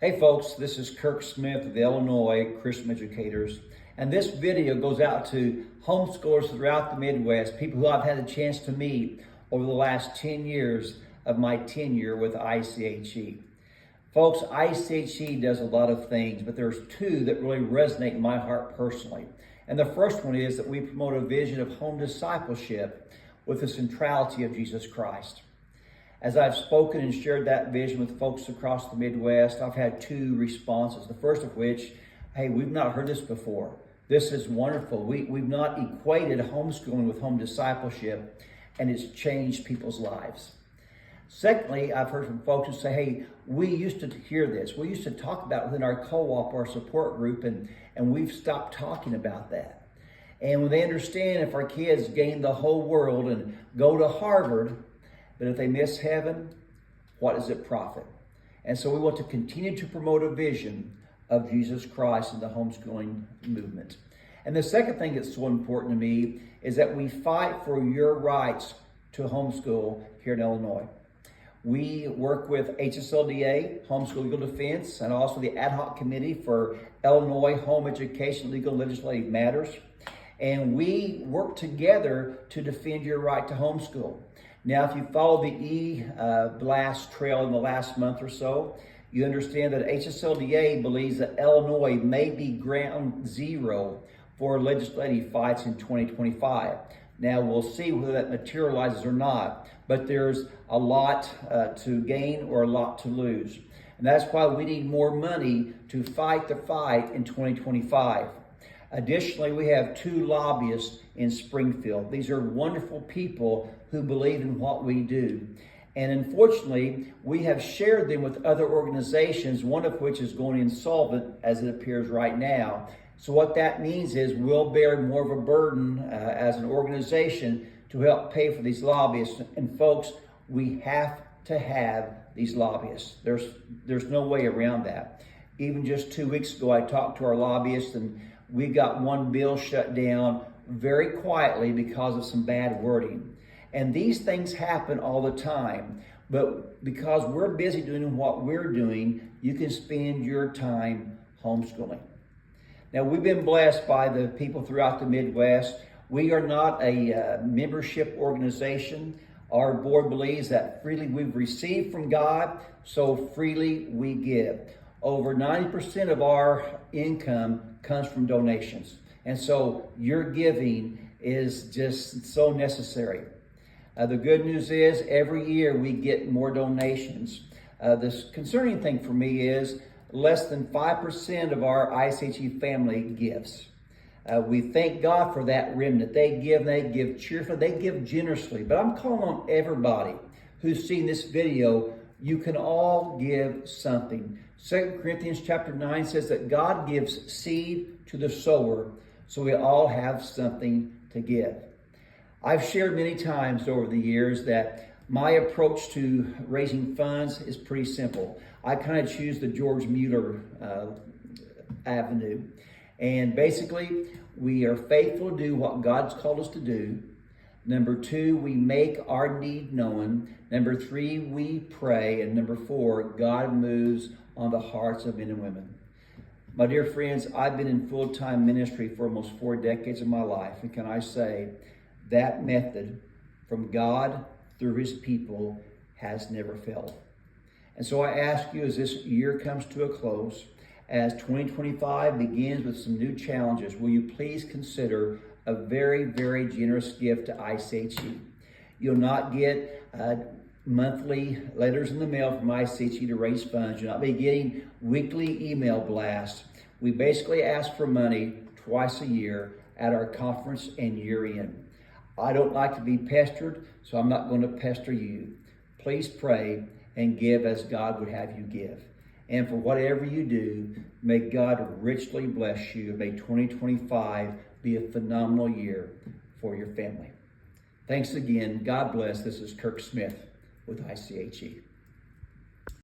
Hey folks, this is Kirk Smith of the Illinois Christian Educators, and this video goes out to homeschoolers throughout the Midwest, people who I've had a chance to meet over the last 10 years of my tenure with ICHE. Folks, ICHE does a lot of things, but there's two that really resonate in my heart personally. And the first one is that we promote a vision of home discipleship with the centrality of Jesus Christ. As I've spoken and shared that vision with folks across the Midwest, I've had two responses. The first of which, hey, we've not heard this before. This is wonderful. We've not equated homeschooling with home discipleship, and it's changed people's lives. Secondly, I've heard from folks who say, hey, we used to hear this. We used to talk about it within our co-op, our support group, and we've stopped talking about that. And when they understand if our kids gain the whole world and go to Harvard, but if they miss heaven, what does it profit? And so we want to continue to promote a vision of Jesus Christ in the homeschooling movement. And the second thing that's so important to me is that we fight for your rights to homeschool here in Illinois. We work with HSLDA, Homeschool Legal Defense, and also the Ad Hoc Committee for Illinois Home Education Legal and Legislative Matters. And we work together to defend your right to homeschool. Now, if you follow the e-blast trail in the last month or so, you understand that HSLDA believes that Illinois may be ground zero for legislative fights in 2025. Now, we'll see whether that materializes or not, but there's a lot to gain or a lot to lose. And that's why we need more money to fight the fight in 2025. Additionally, we have two lobbyists in Springfield. These are wonderful people who believe in what we do. And unfortunately, we have shared them with other organizations, one of which is going insolvent as it appears right now. So what that means is we'll bear more of a burden as an organization to help pay for these lobbyists. And folks, we have to have these lobbyists. There's no way around that. Even just 2 weeks ago, I talked to our lobbyists, and we got one bill shut down very quietly because of some bad wording. And these things happen all the time. But because we're busy doing what we're doing, you can spend your time homeschooling. Now, we've been blessed by the people throughout the Midwest. We are not a membership organization. Our board believes that freely we've received from God, so freely we give. Over 90% of our income comes from donations. And so your giving is just so necessary. The good news is every year we get more donations. The concerning thing for me is less than 5% of our ICHE family gives. We thank God for that remnant. They give cheerfully, they give generously. But I'm calling on everybody who's seen this video. You can all give something. 2 Corinthians chapter 9 says that God gives seed to the sower, so we all have something to give. I've shared many times over the years that my approach to raising funds is pretty simple. I kind of choose the George Mueller avenue. And basically, we are faithful to do what God's called us to do. Number 2, we make our need known. Number 3, we pray. And number 4, God moves on the hearts of men and women. My dear friends, I've been in full-time ministry for almost 4 decades of my life. And can I say, that method from God through his people has never failed. And so I ask you, as this year comes to a close, as 2025 begins with some new challenges, will you please consider a very, very generous gift to ICHE. You'll not get monthly letters in the mail from ICHE to raise funds. You'll not be getting weekly email blasts. We basically ask for money twice a year at our conference and year end. I don't like to be pestered, so I'm not going to pester you. Please pray and give as God would have you give. And for whatever you do, may God richly bless you. May 2025 be a phenomenal year for your family. Thanks again. God bless. This is Kirk Smith with ICHE.